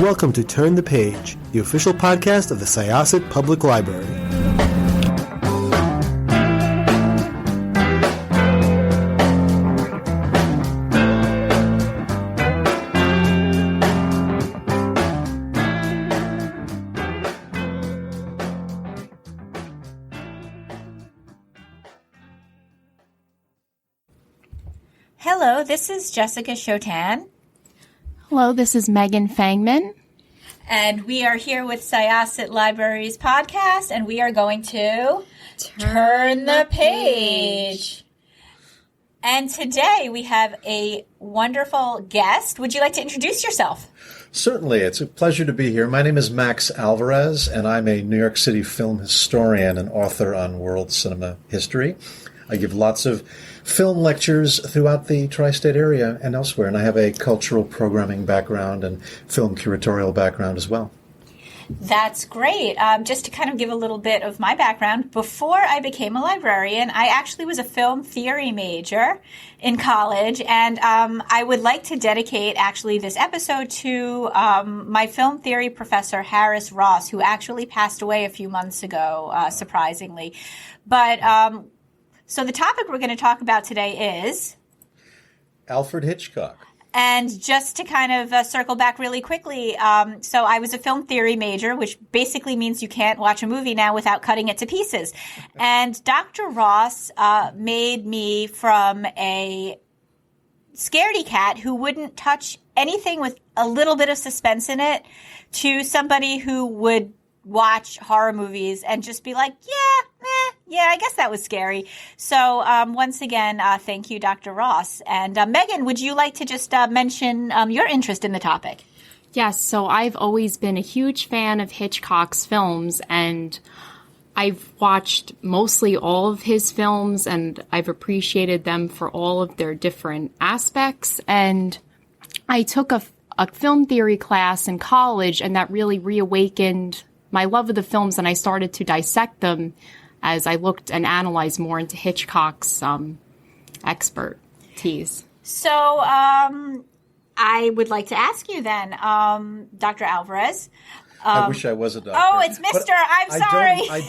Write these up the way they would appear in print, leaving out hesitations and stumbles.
Welcome to Turn the Page, the official podcast of the Syosset Public Library. Hello, this is Jessica Chotan. Hello, this is Megan Fangman. And we are here with Syosset Library's podcast, and we are going to turn the page. And today we have a wonderful guest. Would you like to introduce yourself? Certainly. It's a pleasure to be here. My name is Max Alvarez, and I'm a New York City film historian and author on world cinema history. I give lots of film lectures throughout the tri-state area and elsewhere, and I have a cultural programming background and film curatorial background as well. That's great. Just to kind of give a little bit of my background, before I became a librarian, I actually was a film theory major in college, and I would like to dedicate actually this episode to my film theory professor, Harris Ross, who actually passed away a few months ago, surprisingly. But so the topic we're going to talk about today is Alfred Hitchcock. And just to kind of circle back really quickly, so I was a film theory major, which basically means you can't watch a movie now without cutting it to pieces. And Dr. Ross made me from a scaredy cat who wouldn't touch anything with a little bit of suspense in it to somebody who would watch horror movies and just be like, yeah, I guess that was scary. So once again, thank you, Dr. Ross. And Megan, would you like to just mention your interest in the topic? Yes, so I've always been a huge fan of Hitchcock's films, and I've watched mostly all of his films, and I've appreciated them for all of their different aspects. And I took a film theory class in college, and that really reawakened my love of the films, and I started to dissect them as I looked and analyzed more into Hitchcock's expertise. So I would like to ask you then, Dr. Alvarez. I wish I was a doctor. Oh, it's Mister. I'm sorry. I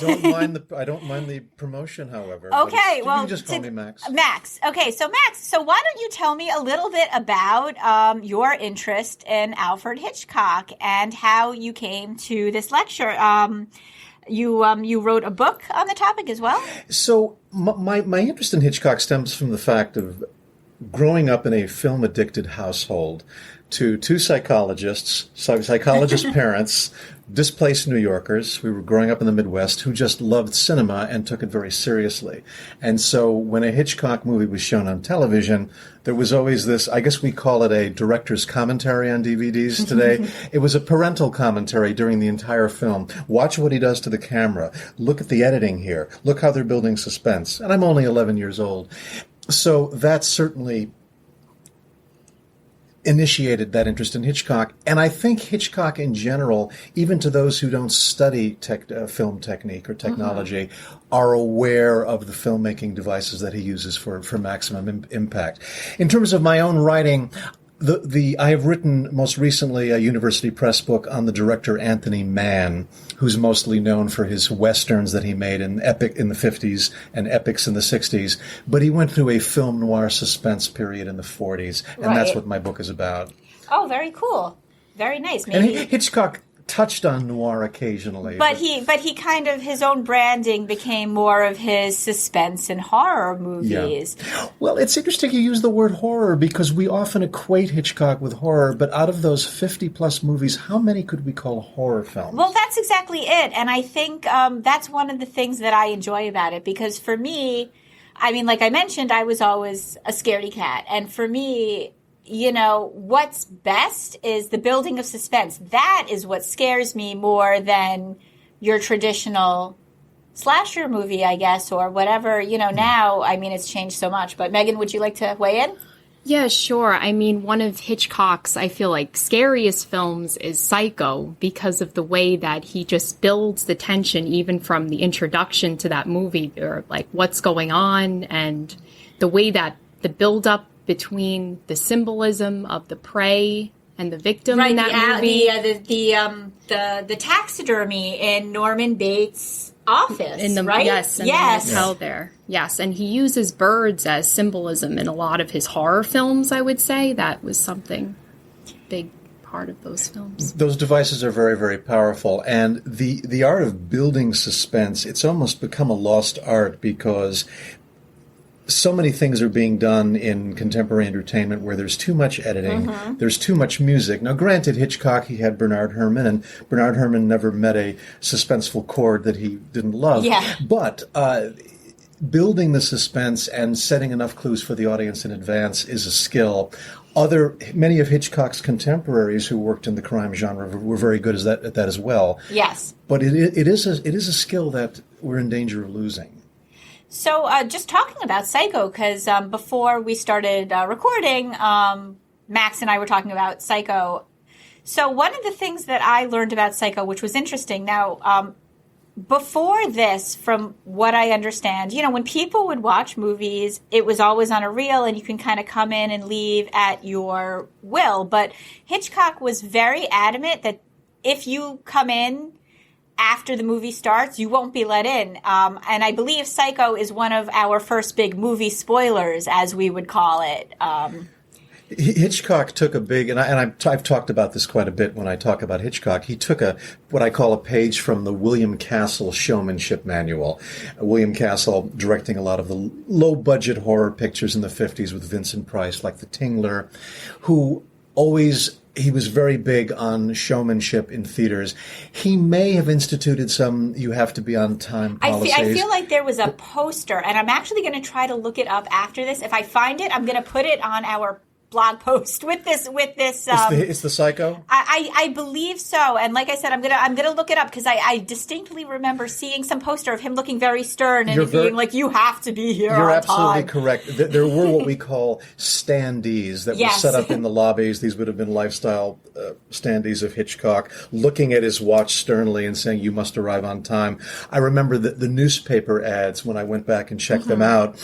don't mind the promotion, however. Okay, well, you can just call me Max. Max. Okay, so Max. So why don't you tell me a little bit about your interest in Alfred Hitchcock and how you came to this lecture? You wrote a book on the topic as well. So my interest in Hitchcock stems from the fact of growing up in a film-addicted household to two psychologist parents, displaced New Yorkers. We were growing up in the Midwest who just loved cinema and took it very seriously. And so when a Hitchcock movie was shown on television, there was always this, I guess we call it a director's commentary on DVDs today. It was a parental commentary during the entire film. Watch what he does to the camera. Look at the editing here. Look how they're building suspense. And I'm only 11 years old. So that certainly initiated that interest in Hitchcock. And I think Hitchcock in general, even to those who don't study film technique or technology, are aware of the filmmaking devices that he uses for maximum impact. In terms of my own writing, I have written most recently a university press book on the director Anthony Mann, who's mostly known for his westerns that he made in the 50s and epics in the 60s. But he went through a film noir suspense period in the 40s, and that's what my book is about. Oh, very cool. Very nice. Maybe. And Hitchcock touched on noir occasionally. But he kind of, his own branding became more of his suspense and horror movies. Yeah. Well, it's interesting you use the word horror because we often equate Hitchcock with horror, but out of those 50-plus movies, how many could we call horror films? Well, that's exactly it. And I think that's one of the things that I enjoy about it because for me, I mean, like I mentioned, I was always a scaredy cat. And for me, you know, what's best is the building of suspense. That is what scares me more than your traditional slasher movie, I guess, or whatever. You know, now, I mean, it's changed so much. But Megan, would you like to weigh in? Yeah, sure. I mean, one of Hitchcock's, I feel like, scariest films is Psycho because of the way that he just builds the tension even from the introduction to that movie, or like what's going on, and the way that the build-up between the symbolism of the prey and the victim in that movie. The taxidermy in Norman Bates' office, right? Yes, in the hotel there. Yes, and he uses birds as symbolism in a lot of his horror films, I would say. That was something big part of those films. Those devices are very, very powerful. And the art of building suspense, it's almost become a lost art because so many things are being done in contemporary entertainment where there's too much editing, there's too much music. Now, granted, Hitchcock, he had Bernard Herrmann, and Bernard Herrmann never met a suspenseful chord that he didn't love. Yeah. But building the suspense and setting enough clues for the audience in advance is a skill. Many of Hitchcock's contemporaries who worked in the crime genre were very good at that as well. Yes. But it is a skill that we're in danger of losing. So just talking about Psycho, because before we started recording, Max and I were talking about Psycho. So one of the things that I learned about Psycho, which was interesting, now, before this, from what I understand, when people would watch movies, it was always on a reel and you can kind of come in and leave at your will. But Hitchcock was very adamant that if you come in after the movie starts, you won't be let in. And I believe Psycho is one of our first big movie spoilers, as we would call it. Hitchcock took a big, and I've talked about this quite a bit when I talk about Hitchcock. He took what I call a page from the William Castle showmanship manual. William Castle directing a lot of the low-budget horror pictures in the 50s with Vincent Price, like The Tingler, he was very big on showmanship in theaters. He may have instituted some you have to be on time policies. I feel like there was a poster, and I'm actually going to try to look it up after this. If I find it, I'm going to put it on our blog post with this. It's the Psycho? I believe so. And like I said, I'm gonna look it up because I distinctly remember seeing some poster of him looking very stern and being like, "You have to be here on time." You're absolutely correct. There were what we call standees that were set up in the lobbies. These would have been lifestyle standees of Hitchcock, looking at his watch sternly and saying, "You must arrive on time." I remember the newspaper ads when I went back and checked them out.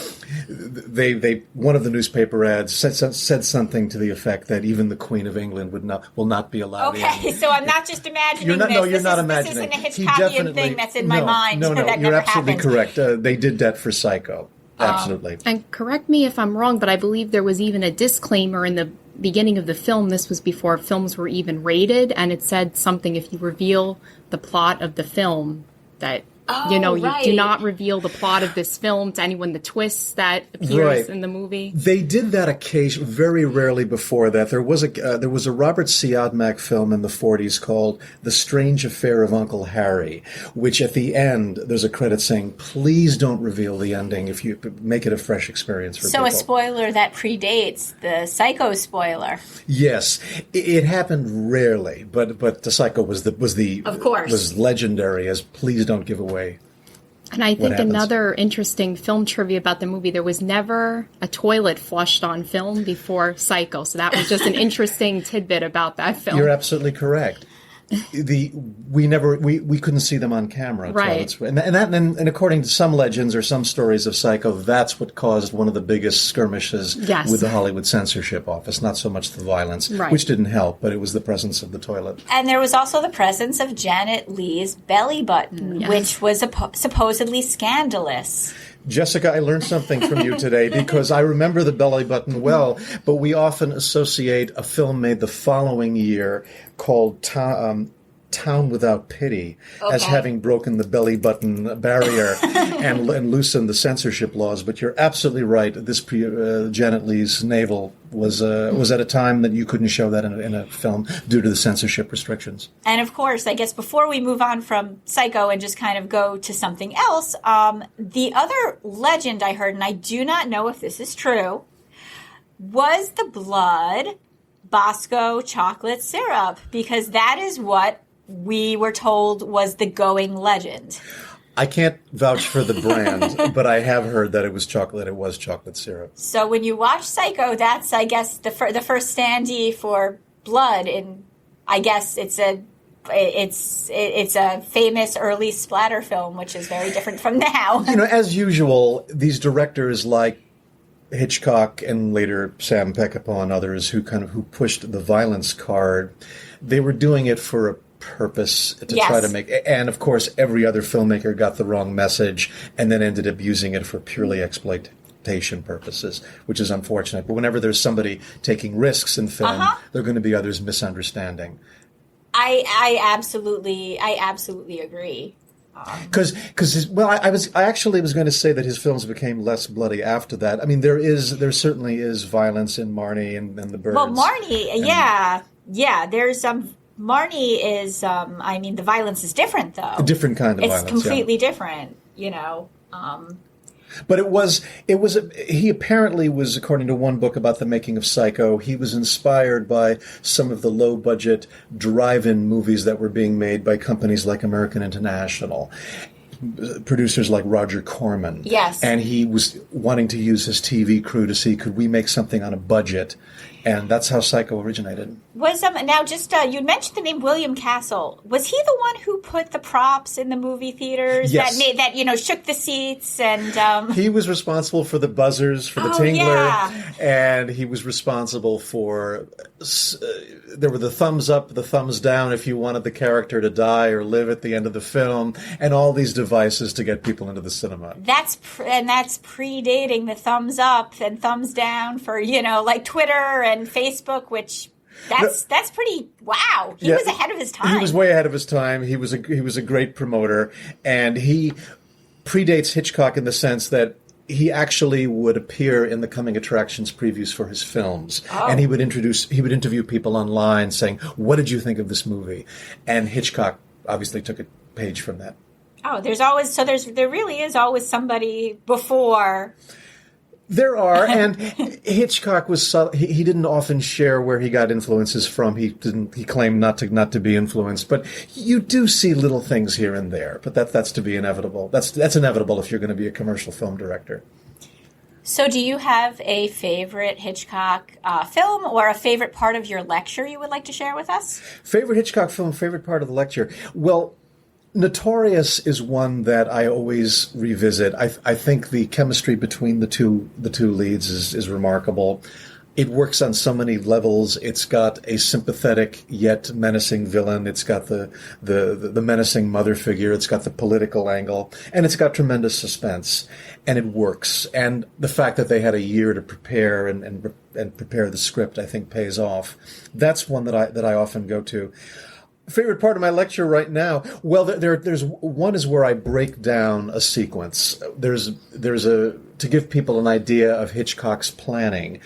One of the newspaper ads said something to the effect that even the Queen of England will not be allowed in. Okay, so I'm not just imagining you're not, this. No, you're this not is, imagining. This isn't a Hitchcockian thing that's in my mind. No, that you're never absolutely happened. correct. They did that for Psycho. Absolutely. And correct me if I'm wrong, but I believe there was even a disclaimer in the beginning of the film. This was before films were even rated, and it said something, if you reveal the plot of the film, that you do not reveal the plot of this film to anyone, the twists that appears in the movie. They did that occasionally, very rarely before that. There was a Robert Siodmak film in the 40s called The Strange Affair of Uncle Harry, which at the end, there's a credit saying, please don't reveal the ending if you make it a fresh experience for people. So a spoiler that predates the Psycho spoiler. Yes. It happened rarely, but the Psycho was of course, was legendary as please don't give away. And I think another interesting film trivia about the movie, there was never a toilet flushed on film before Psycho. So that was just an interesting tidbit about that film. You're absolutely correct. We couldn't see them on camera. Right. And according to some legends or some stories of Psycho, that's what caused one of the biggest skirmishes with the Hollywood censorship office. Not so much the violence, which didn't help, but it was the presence of the toilet. And there was also the presence of Janet Leigh's belly button, which was supposedly scandalous. Jessica, I learned something from you today because I remember the belly button well, but we often associate a film made the following year called Town Without Pity as having broken the belly button barrier and loosened the censorship laws. But you're absolutely right. This Janet Leigh's navel was at a time that you couldn't show that in a film due to the censorship restrictions. And of course, I guess before we move on from Psycho and just kind of go to something else, the other legend I heard, and I do not know if this is true, was the blood Bosco chocolate syrup, because that is what we were told was the going legend. I can't vouch for the brand, but I have heard that it was chocolate. It was chocolate syrup. So when you watch Psycho, that's, I guess, the first standee for blood. And I guess it's a famous early splatter film, which is very different from now. As usual, these directors like Hitchcock and later Sam Peckinpah and others who pushed the violence card, they were doing it for a purpose to try to make, and of course every other filmmaker got the wrong message and then ended up using it for purely exploitation purposes, which is unfortunate. But whenever there's somebody taking risks in film, there are going to be others misunderstanding. I absolutely agree. Because I actually was going to say that his films became less bloody after that. I mean, there certainly is violence in Marnie and the Birds. Well, Marnie, there's Marnie is, the violence is different, though. A different kind of violence. It's completely different, But he apparently was, according to one book about the making of Psycho, he was inspired by some of the low-budget drive-in movies that were being made by companies like American International, producers like Roger Corman. Yes. And he was wanting to use his TV crew to see, could we make something on a budget? And that's how Psycho originated. Was now just you mentioned the name William Castle. Was he the one who put the props in the movie theaters yes. that shook the seats and he was responsible for the buzzers for the Tingler, and he was responsible for there were the thumbs up, the thumbs down if you wanted the character to die or live at the end of the film, and all these devices to get people into the cinema. That's predating the thumbs up and thumbs down for like Twitter and Facebook, which that's pretty wow. He was ahead of his time. He was way ahead of his time. He was a great promoter, and he predates Hitchcock in the sense that he actually would appear in the coming attractions previews for his films, and he would interview people online saying, "What did you think of this movie?" And Hitchcock obviously took a page from that. Oh, there really is always somebody before. There are, and Hitchcock was he didn't often share where he got influences from. He claimed not to be influenced, but you do see little things here and there. But that's to be inevitable. That's inevitable if you're going to be a commercial film director. So, do you have a favorite Hitchcock film or a favorite part of your lecture you would like to share with us? Favorite Hitchcock film, favorite part of the lecture. Well, Notorious is one that I always revisit. I think the chemistry between the two leads is remarkable. It works on so many levels. It's got a sympathetic yet menacing villain. It's got the menacing mother figure. It's got the political angle, and it's got tremendous suspense. And it works. And the fact that they had a year to prepare and prepare the script, I think, pays off. That's one that I often go to. Favorite part of my lecture right now? Well, there's one is where I break down a sequence. There's to give people an idea of Hitchcock's planning.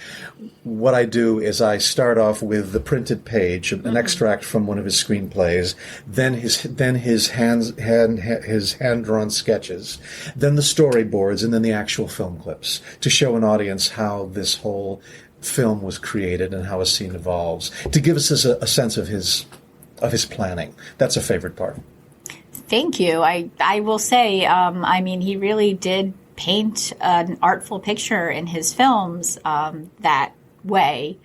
What I do is I start off with the printed page, an extract from one of his screenplays, then his hand-drawn sketches, then the storyboards, and then the actual film clips to show an audience how this whole film was created and how a scene evolves, to give us a sense of his planning. That's a favorite part. Thank you. I will say, he really did paint an artful picture in his films that way.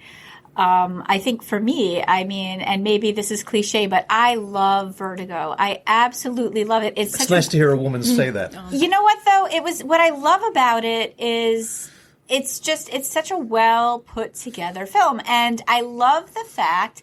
I think for me, and maybe this is cliche, but I love Vertigo. I absolutely love it. It's nice to hear a woman say that. You know what, though? What I love about it is it's such a well put together film. And I love the fact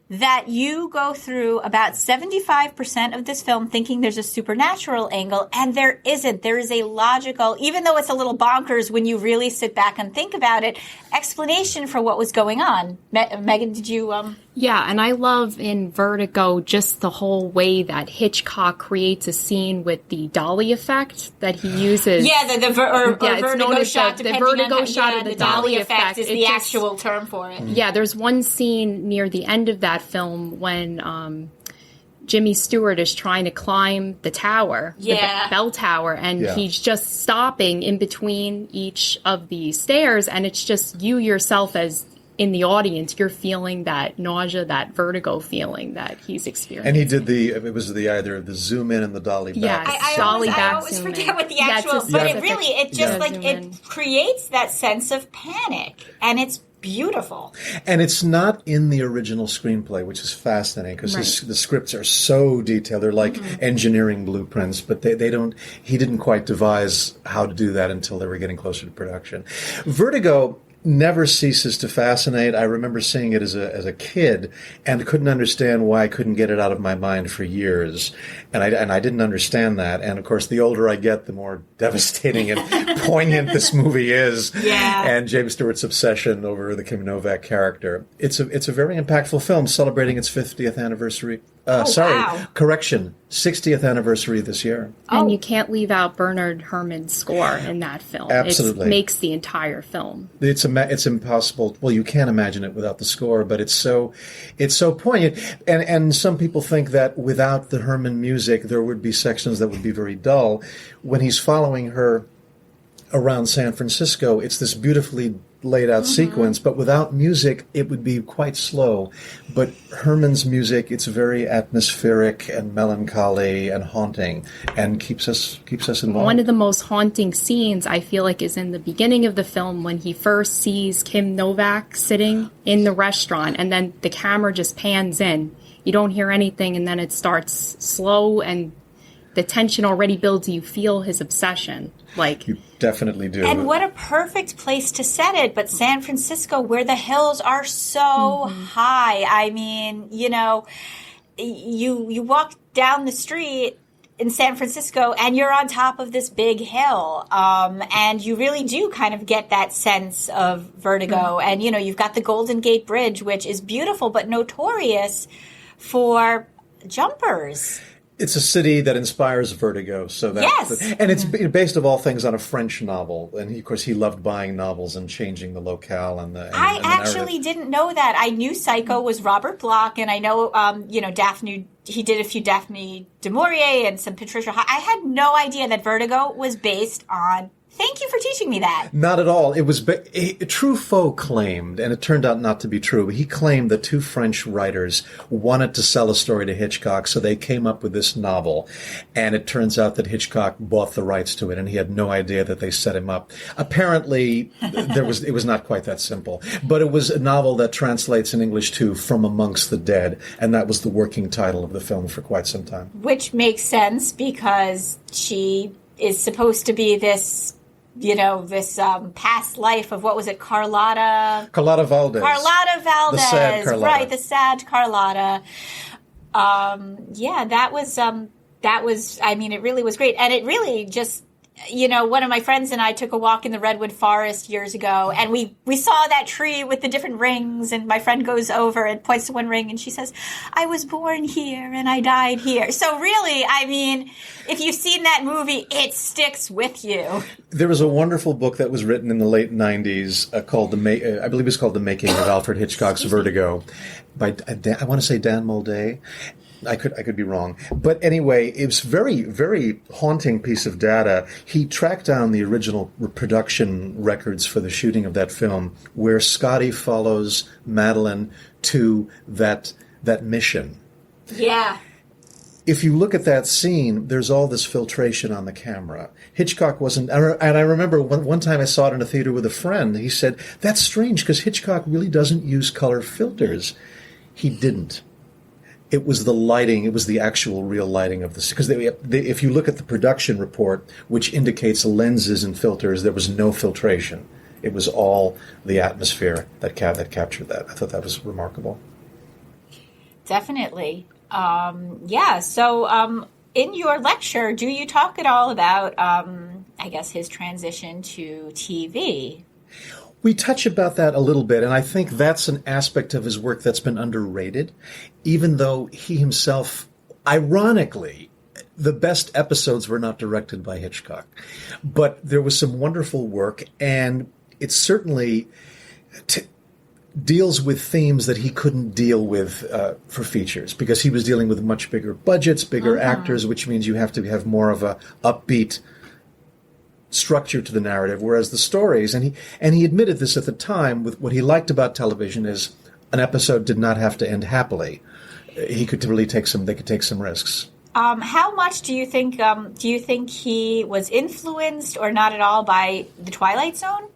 that you go through about 75% of this film thinking there's a supernatural angle, and there isn't. There is a logical, even though it's a little bonkers when you really sit back and think about it, explanation for what was going on. Megan, did you... Yeah, and I love in Vertigo just the whole way that Hitchcock creates a scene with the dolly effect that he uses. Yeah, the Vertigo shot. The Vertigo shot or the dolly effect is the actual term for it. Yeah, there's one scene near the end of that film when Jimmy Stewart is trying to climb the tower, the bell tower, and he's just stopping in between each of the stairs, and it's just you yourself as in the audience, you're feeling that nausea, that vertigo feeling that he's experiencing. And he did it was either the zoom in and the dolly back. Yeah, I always forget what the actual, but it creates that sense of panic, and it's beautiful. And it's not in the original screenplay, which is fascinating because Right. the scripts are so detailed. They're like engineering blueprints, but they don't, he didn't quite devise how to do that until they were getting closer to production. Vertigo never ceases to fascinate. I remember seeing it as a kid and couldn't understand why I couldn't get it out of my mind for years. And I didn't understand that. And of course, the older I get, the more devastating and poignant this movie is. Yeah. And James Stewart's obsession over the Kim Novak character. It's a very impactful film celebrating its 50th anniversary. Wow. Correction. 60th anniversary this year. And you can't leave out Bernard Herrman's score in that film. Absolutely. It makes the entire film. It's impossible. Well, you can't imagine it without the score, but it's so poignant. And some people think that without the Herman music, there would be sections that would be very dull. When he's following her around San Francisco, it's this beautifully laid out sequence, but without music, it would be quite slow. But Herman's music, it's very atmospheric and melancholy and haunting, and keeps us involved. One of the most haunting scenes, I feel like, is in the beginning of the film when he first sees Kim Novak sitting in the restaurant, and then the camera just pans in. You don't hear anything, and then it starts slow, and the tension already builds. You feel his obsession. Like, You definitely do. And what a perfect place to set it, but San Francisco, where the hills are so high. I mean, you know, you walk down the street in San Francisco and you're on top of this big hill. And you really do kind of get that sense of vertigo. And, you know, you've got the Golden Gate Bridge, which is beautiful, but notorious for jumpers. It's a city that inspires Vertigo, so that, Yes. and it's based of all things on a French novel, and of course he loved buying novels and changing the locale and the. I and the narrative. actually didn't know that. I knew Psycho was Robert Bloch, and I know, you know, Daphne. He did a few Daphne du Maurier and some Patricia. I had no idea that Vertigo was based on. Thank you for teaching me that. Not at all. It was Truffaut claimed, and it turned out not to be true. He claimed that two French writers wanted to sell a story to Hitchcock, so they came up with this novel. And it turns out that Hitchcock bought the rights to it, and he had no idea that they set him up. Apparently, it was not quite that simple. But it was a novel that translates in English to From Amongst the Dead, and that was the working title of the film for quite some time. Which makes sense because she is supposed to be this, you know, this past life of, what was it, Carlotta Valdez. The sad Carlotta. Right, the sad Carlotta. Yeah, that was, I mean, it really was great. And it really just, you know, one of my friends and I took a walk in the Redwood Forest years ago, and we saw that tree with the different rings, and my friend goes over and points to one ring, and she says, I was born here and I died here. So really, I mean, if you've seen that movie, it sticks with you. There was a wonderful book that was written in the late 90s called I believe it's called The Making of Alfred Hitchcock's Vertigo by, I want to say Dan Mulday. I could be wrong. But anyway, it was very, very haunting piece of data. He tracked down the original production records for the shooting of that film, where Scotty follows Madeline to that mission. Yeah. If you look at that scene, there's all this filtration on the camera. Hitchcock wasn't, and I remember one time I saw it in a theater with a friend. He said, that's strange because Hitchcock really doesn't use color filters. He didn't. It was the lighting. It was the actual real lighting of this. Because if you look at the production report, which indicates lenses and filters, there was no filtration. It was all the atmosphere that captured that. I thought that was remarkable. Definitely. Yeah. So in your lecture, do you talk at all about, I guess, his transition to TV? We touch about that a little bit, and I think that's an aspect of his work that's been underrated, even though he himself, ironically, the best episodes were not directed by Hitchcock. But there was some wonderful work, and it certainly deals with themes that he couldn't deal with for features, because he was dealing with much bigger budgets, bigger actors, which means you have to have more of a upbeat structure to the narrative, whereas the stories, and he admitted this at the time, with what he liked about television is an episode did not have to end happily. They could take some risks. How much do you think he was influenced or not at all by The Twilight Zone?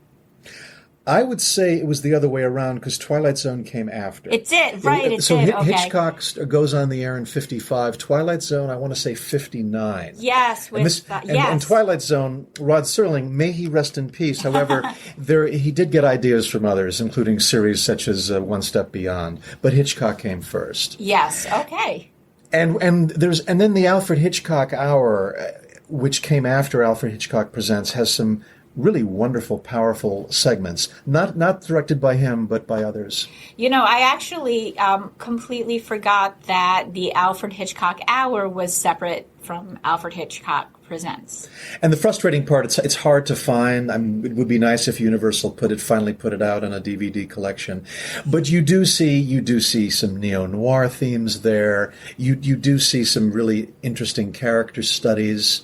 I would say it was the other way around because Twilight Zone came after. It did, right? It so did. Okay. Hitchcock goes on the air in 55. Twilight Zone, I want to say 59. Yes, and Twilight Zone, Rod Serling, may he rest in peace. However, he did get ideas from others, including series such as One Step Beyond. But Hitchcock came first. Yes. Okay. And then the Alfred Hitchcock Hour, which came after Alfred Hitchcock Presents, has some really wonderful, powerful segments. Not directed by him, but by others. I actually completely forgot that the Alfred Hitchcock Hour was separate from Alfred Hitchcock Presents. And the frustrating part, it's hard to find. It would be nice if Universal finally put it out on a DVD collection. But you do see some neo-noir themes there. You do see some really interesting character studies.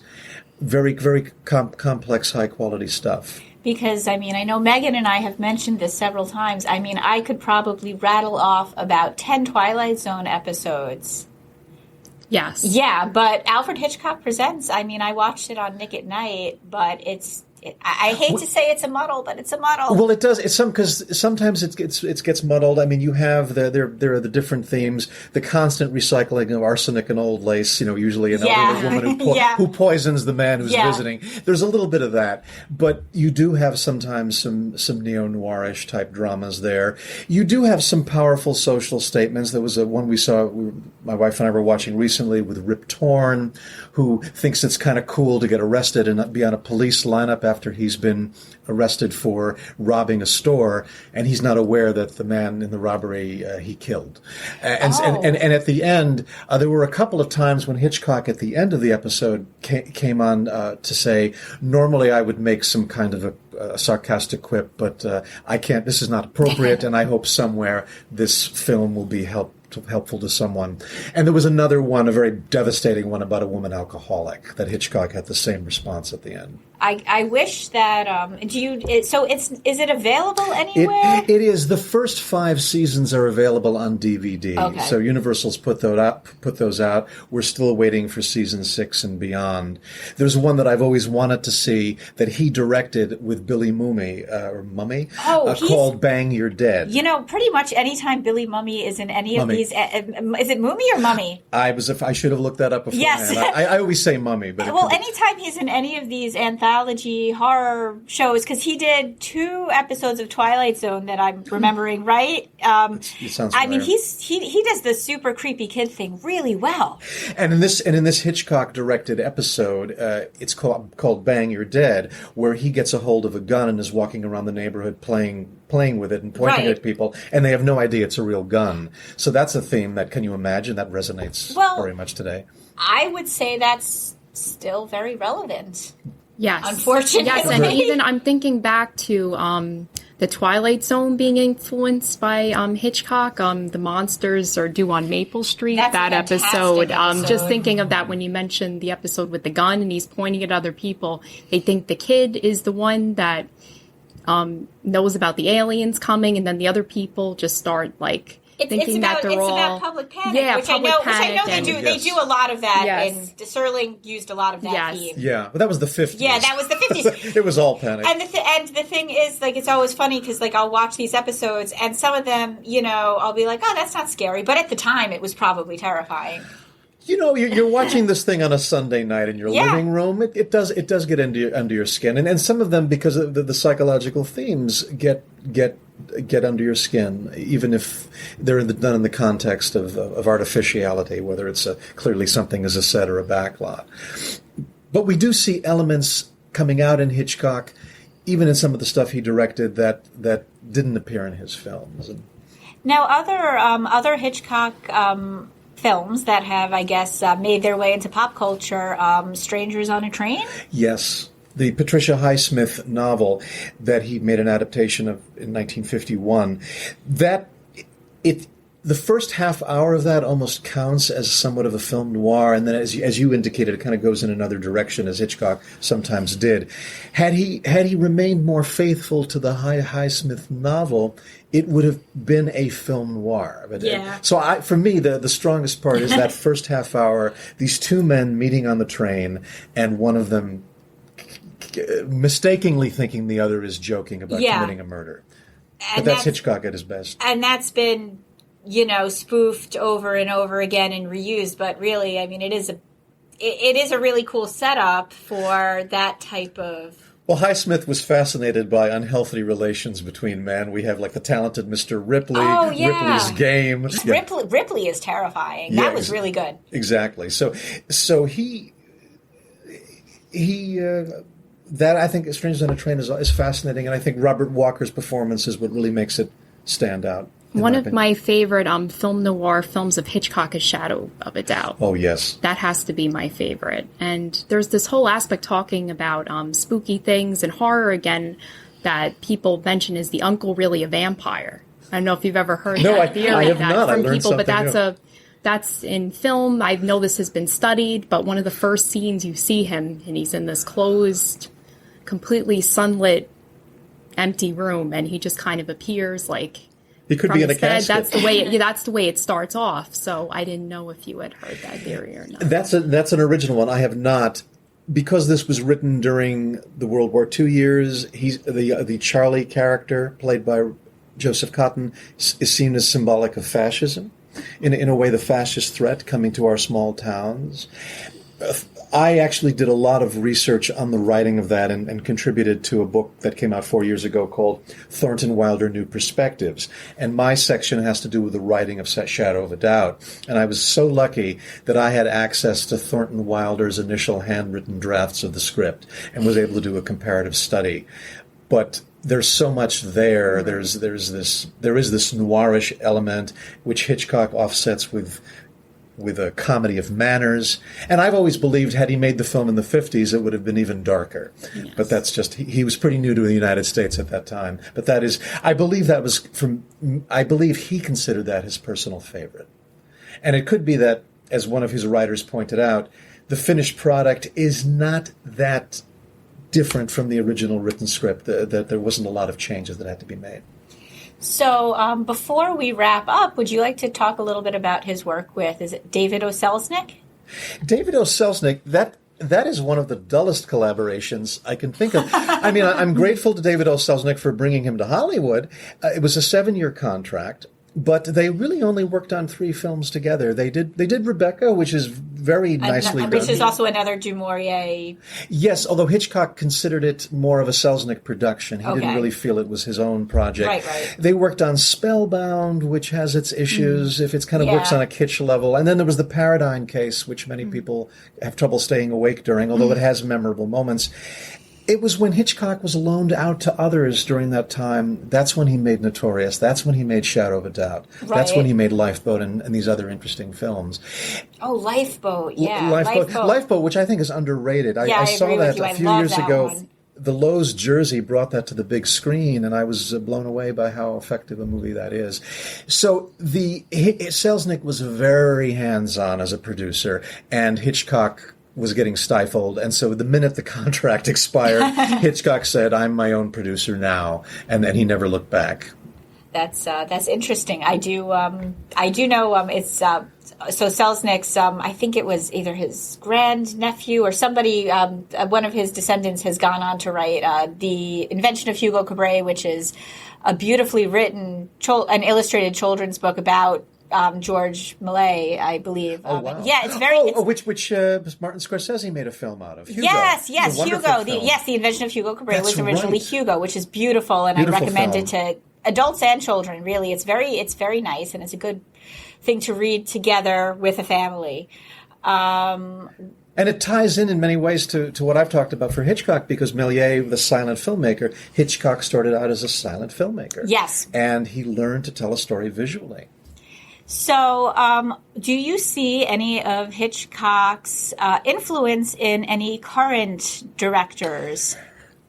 Very, very complex, high-quality stuff. Because, I know Megan and I have mentioned this several times. I could probably rattle off about 10 Twilight Zone episodes. Yes. Yeah, but Alfred Hitchcock Presents, I watched it on Nick at Night, but I hate to say it's a muddle, but it's a muddle. Well, it does. It's because sometimes it gets muddled. You have there are the different themes, the constant recycling of arsenic and old lace. Usually an elderly woman who poisons the man who's visiting. There's a little bit of that, but you do have sometimes some neo-noirish type dramas there. You do have some powerful social statements. There was one we saw. My wife and I were watching recently with Rip Torn, who thinks it's kind of cool to get arrested and not be on a police lineup after he's been arrested for robbing a store, and he's not aware that the man in the robbery he killed. And at the end, there were a couple of times when Hitchcock, at the end of the episode, came on to say, normally I would make some kind of a sarcastic quip, but I can't. This is not appropriate, and I hope somewhere this film will be helpful to someone. And there was another one, a very devastating one, about a woman alcoholic, that Hitchcock had the same response at the end. I wish that is it available anywhere? It is. The first 5 seasons are available on DVD. Okay. So Universal's put those out. We're still waiting for season 6 and beyond. There's one that I've always wanted to see that he directed with Billy Mummy called Bang You're Dead. Pretty much anytime Billy Mummy is in any of these, is it Mummy or Mummy? I should have looked that up beforehand. Yes. I always say Mummy, but anytime he's in any of these anthology horror shows, because he did 2 episodes of Twilight Zone that I'm remembering, right? It sounds familiar. he does the super creepy kid thing really well. And in this Hitchcock directed episode, it's called Bang You're Dead, where he gets a hold of a gun and is walking around the neighborhood playing with it and pointing at people, and they have no idea it's a real gun. So that's a theme that, can you imagine, that resonates very much today. I would say that's still very relevant. Yes. Unfortunately. Yes, and even I'm thinking back to the Twilight Zone being influenced by Hitchcock. The monsters are due on Maple Street. That's that a episode. episode. Just thinking of that when you mentioned the episode with the gun and he's pointing at other people. They think the kid is the one that knows about the aliens coming, and then the other people just start thinking that they're all... It's about public panic, which I know they do a lot of that, and Serling used a lot of that theme. Yeah, but that was the 50s. Yeah, that was the 50s. It was all panic. And the thing is, it's always funny, because, I'll watch these episodes, and some of them, I'll be like, oh, that's not scary, but at the time, it was probably terrifying. You're watching this thing on a Sunday night in your living room. It does get under your skin, and some of them, because of the psychological themes, get under your skin, even if they're done in the context of artificiality, whether it's clearly something is a set or a backlot. But we do see elements coming out in Hitchcock, even in some of the stuff he directed that didn't appear in his films. Now, other Hitchcock films that have, I guess, made their way into pop culture, Strangers on a Train? Yes. The Patricia Highsmith novel that he made an adaptation of in 1951, the first half hour of that almost counts as somewhat of a film noir, and then as you indicated, it kind of goes in another direction, as Hitchcock sometimes did. Had he remained more faithful to the Highsmith novel, it would have been a film noir. So for me, the strongest part is that first half hour, these 2 men meeting on the train, and one of them mistakenly thinking the other is joking about committing a murder. But that's Hitchcock at his best. And that's been, spoofed over and over again and reused. But really, I mean, it is a really cool setup for that type of... Well, Highsmith was fascinated by unhealthy relations between men. We have like the talented Mr. Ripley, Ripley's Game. Ripley is terrifying. That was really good. Exactly. So he that I think Strangers on a Train is fascinating, and I think Robert Walker's performance is what really makes it stand out. One of my favorite film noir films of Hitchcock is Shadow of a Doubt. Oh, yes. That has to be my favorite. And there's this whole aspect talking about spooky things and horror again that people mention, is the uncle really a vampire? I don't know if you've ever heard that theory. I have not. From I learned people, but new. That's in film. I know this has been studied, but one of the first scenes you see him, and he's in this closed, completely sunlit, empty room, and he just kind of appears like... He could be in a casket. That's the way it starts off. So I didn't know if you had heard that theory or not. That's an original one. I have not, because this was written during the World War II years. He's the Charlie character played by Joseph Cotten is seen as symbolic of fascism, in a way, the fascist threat coming to our small towns. I actually did a lot of research on the writing of that and contributed to a book that came out 4 years ago called Thornton Wilder New Perspectives. And my section has to do with the writing of Shadow of a Doubt. And I was so lucky that I had access to Thornton Wilder's initial handwritten drafts of the script and was able to do a comparative study. But there's so much there. There is this noirish element which Hitchcock offsets with a comedy of manners. And I've always believed had he made the film in the 50s, it would have been even darker. Yes. But that's just, he was pretty new to the United States at that time. But I believe he considered that his personal favorite. And it could be that, as one of his writers pointed out, the finished product is not that different from the original written script, that there wasn't a lot of changes that had to be made. So before we wrap up, would you like to talk a little bit about his work with, is it David O. Selznick? David O. Selznick, that is one of the dullest collaborations I can think of. I mean, I'm grateful to David O. Selznick for bringing him to Hollywood. It was a 7-year contract, but they really only worked on 3 films together. They did Rebecca, which is very nicely done. Which is also another Du Maurier. Yes, although Hitchcock considered it more of a Selznick production. He didn't really feel it was his own project. Right. They worked on Spellbound, which has its issues, if it's kind of works on a kitsch level. And then there was the Paradigm Case, which many people have trouble staying awake during, although it has memorable moments. It was when Hitchcock was loaned out to others during that time. That's when he made Notorious. That's when he made Shadow of a Doubt. Right. That's when he made Lifeboat and these other interesting films. Oh, Lifeboat, yeah. Lifeboat, which I think is underrated. I saw that a few years ago. One. The Lowe's Jersey brought that to the big screen, and I was blown away by how effective a movie that is. So Selznick was very hands-on as a producer, and Hitchcock was getting stifled. And so the minute the contract expired, Hitchcock said, "I'm my own producer now." And then he never looked back. That's interesting. I do know it's so Selznick's I think it was either his grandnephew or somebody, one of his descendants has gone on to write The Invention of Hugo Cabret, which is a beautifully written an illustrated children's book about George Millay, I believe. Oh, wow. Yeah, it's very... which Martin Scorsese made a film out of. Hugo. Yes, Hugo. The Invention of Hugo Cabret was originally Hugo, which is beautiful, and I recommend it to adults and children, really. It's very nice, and it's a good thing to read together with a family. And it ties in many ways to what I've talked about for Hitchcock, because Méliès, the silent filmmaker, Hitchcock started out as a silent filmmaker. Yes. And he learned to tell a story visually. So, do you see any of Hitchcock's influence in any current directors?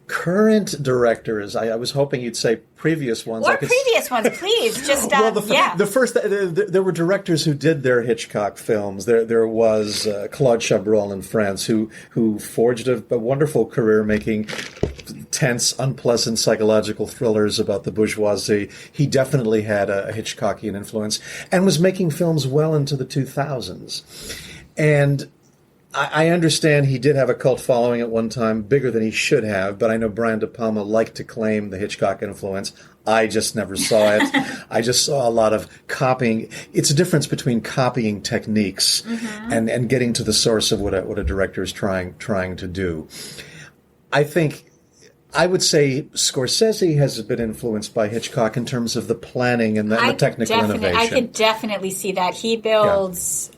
Current directors. I was hoping you'd say previous ones. Or previous ones, please. Just there were directors who did their Hitchcock films. There was Claude Chabrol in France, who forged a wonderful career making tense, unpleasant psychological thrillers about the bourgeoisie. He definitely had a Hitchcockian influence and was making films well into the 2000s. And I understand he did have a cult following at one time, bigger than he should have, but I know Brian De Palma liked to claim the Hitchcock influence. I just never saw it. I just saw a lot of copying. It's a difference between copying techniques and getting to the source of what a director is trying to do. I would say Scorsese has been influenced by Hitchcock in terms of the planning and the technical innovation. I could definitely see that. He builds,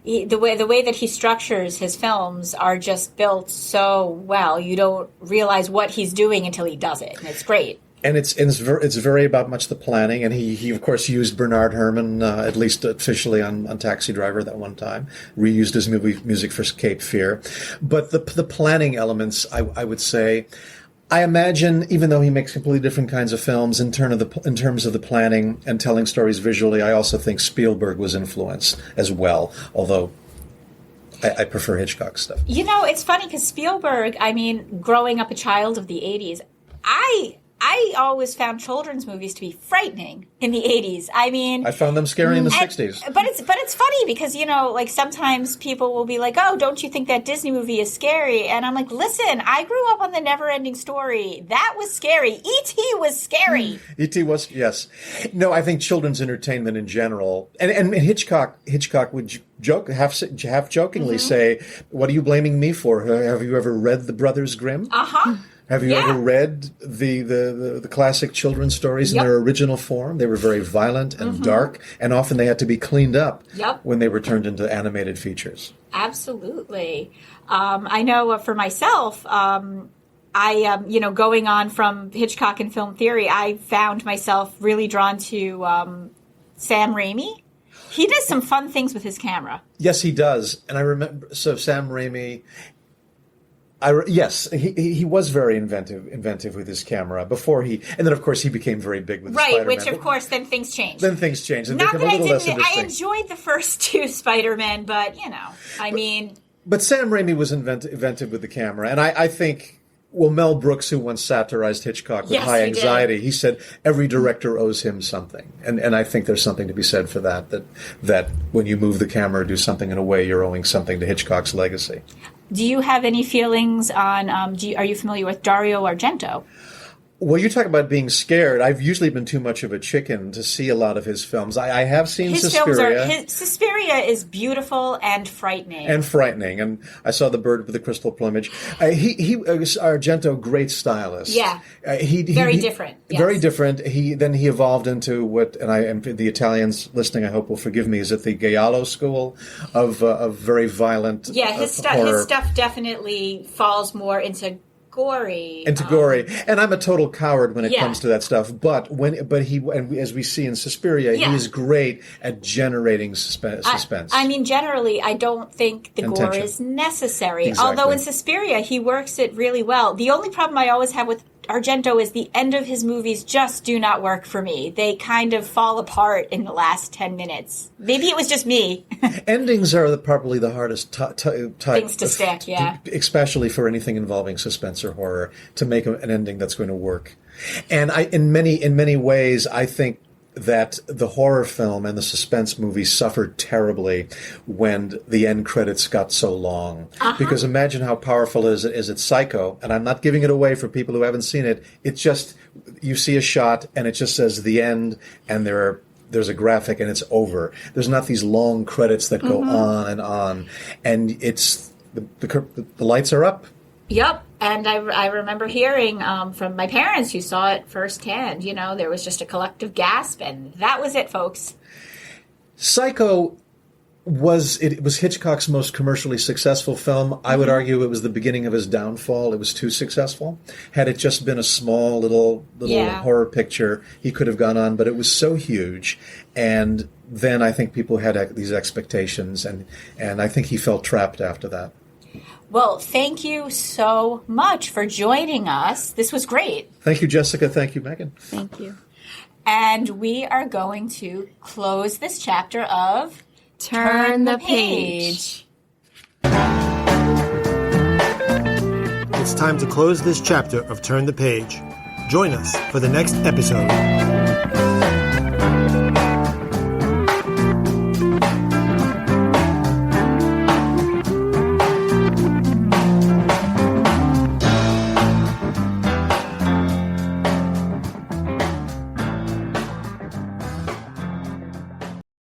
the way that he structures his films are just built so well. You don't realize what he's doing until he does it, and it's great. And it's very about much the planning, and he of course used Bernard Herrmann, at least officially on Taxi Driver that one time, reused his music for Cape Fear. But the planning elements, I would say, I imagine, even though he makes completely different kinds of films in terms of the planning and telling stories visually, I also think Spielberg was influenced as well, although I prefer Hitchcock stuff. You know, it's funny because Spielberg, growing up a child of the 80s, I always found children's movies to be frightening in the 80s. I found them scary in the 60s. But it's funny because, sometimes people will be like, oh, don't you think that Disney movie is scary? And I'm like, listen, I grew up on the Never-Ending Story. That was scary. E.T. was scary. E.T. was, yes. No, I think children's entertainment in general, and Hitchcock would half jokingly say, what are you blaming me for? Have you ever read The Brothers Grimm? Uh-huh. Have you ever read the classic children's stories in their original form? They were very violent and dark, and often they had to be cleaned up when they were turned into animated features. Absolutely. I know for myself, going on from Hitchcock and film theory, I found myself really drawn to Sam Raimi. He does some fun things with his camera. Yes, he does. And I remember, Sam Raimi... Yes, he was very inventive with his camera before and then of course he became very big with Spider-Man. Which of course then things changed. And not that I enjoyed the first two Spider-Men, but But Sam Raimi was inventive with the camera, and I think. Well, Mel Brooks, who once satirized Hitchcock with High Anxiety, he said every director owes him something. And I think there's something to be said for that when you move the camera or do something in a way, you're owing something to Hitchcock's legacy. Do you have any feelings on, are you familiar with Dario Argento? Well, you talk about being scared. I've usually been too much of a chicken to see a lot of his films. I have seen Suspiria. Suspiria is beautiful and frightening. And I saw The Bird with the Crystal Plumage. Argento, great stylist. Yeah. Very different. Yes. Very different. He evolved into what, and the Italians listening, I hope will forgive me, is it the Giallo school of very violent his stuff definitely falls more into gory. And I'm a total coward when it comes to that stuff. But as we see in Suspiria, he is great at generating suspense. Generally, I don't think the gore is necessary. Exactly. Although in Suspiria, he works it really well. The only problem I always have with Argento is the end of his movies just do not work for me. They kind of fall apart in the last 10 minutes. Maybe it was just me. Endings are probably the hardest type things to stick, especially for anything involving suspense or horror, to make an ending that's going to work. And in many ways, I think that the horror film and the suspense movie suffered terribly when the end credits got so long. Because imagine how powerful is it Psycho, and I'm not giving it away for people who haven't seen it. It's just, you see a shot and it just says the end, and there's a graphic and it's over. There's not these long credits that go on, and it's the lights are up. Yep. And I remember hearing from my parents who saw it firsthand, there was just a collective gasp, and that was it, folks. Psycho was Hitchcock's most commercially successful film. I would argue it was the beginning of his downfall. It was too successful. Had it just been a small little horror picture, he could have gone on, but it was so huge. And then I think people had these expectations, and I think he felt trapped after that. Well, thank you so much for joining us. This was great. Thank you, Jessica. Thank you, Megan. Thank you. And we are going to close this chapter of Turn the Page. It's time to close this chapter of Turn the Page. Join us for the next episode.